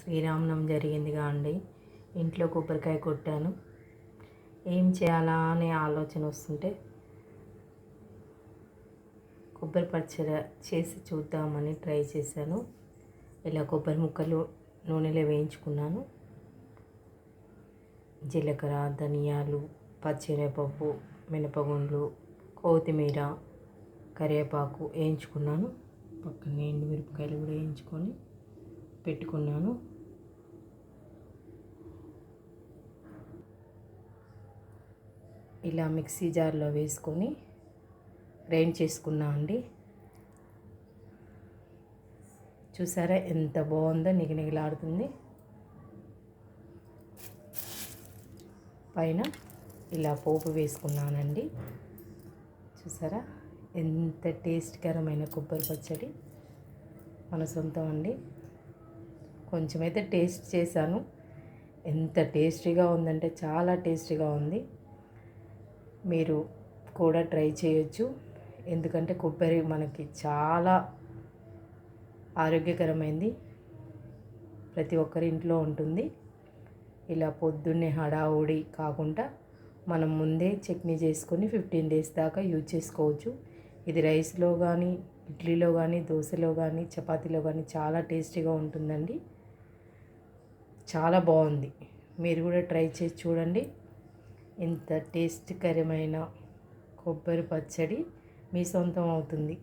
శ్రీరామనవమి జరిగిందిగా అండి. ఇంట్లో కొబ్బరికాయ కొట్టాను. ఏం చేయాలా అనే ఆలోచన వస్తుంటే కొబ్బరి పచ్చడి చేసి చూద్దామని ట్రై చేశాను. ఇలా కొబ్బరి ముక్కలు నూనెలో వేయించుకున్నాను. జీలకర్ర, ధనియాలు, పచ్చిమిరపప్పు, మినపగుండ్లు, కొత్తిమీర, కరివేపాకు వేయించుకున్నాను. పక్కనే ఎండుమిరపకాయలు కూడా వేయించుకొని పెట్టుకున్నాను. ఇలా మిక్సీ జార్లో వేసుకొని గ్రైండ్ చేసుకున్నా అండి. చూసారా ఎంత బాగుందో, నిగనిగలాడుతుంది. పైన ఇలా పోపు వేసుకున్నానండి. చూసారా ఎంత టేస్ట్కరమైన కొబ్బరి పచ్చడి మన సొంతం అండి. కొంచెమైతే టేస్ట్ చేశాను. ఎంత టేస్టీగా ఉందంటే చాలా టేస్టీగా ఉంది. మీరు కూడా ట్రై చేయొచ్చు. ఎందుకంటే కొబ్బరి మనకి చాలా ఆరోగ్యకరమైంది. ప్రతి ఒక్కరి ఇంట్లో ఉంటుంది. ఇలా పొద్దున్నే హడావుడి కాకుండా మనం ముందే చట్నీ చేసుకొని 15 days దాకా యూజ్ చేసుకోవచ్చు. ఇది రైస్లో కానీ, ఇడ్లీలో కానీ, దోశలో కానీ, చపాతీలో కానీ చాలా టేస్టీగా ఉంటుందండి. చాలా బాగుంది. మీరు కూడా ట్రై చేసి చూడండి. ఇంత టేస్ట్కరమైన కొబ్బరి పచ్చడి మీ సొంతం అవుతుంది.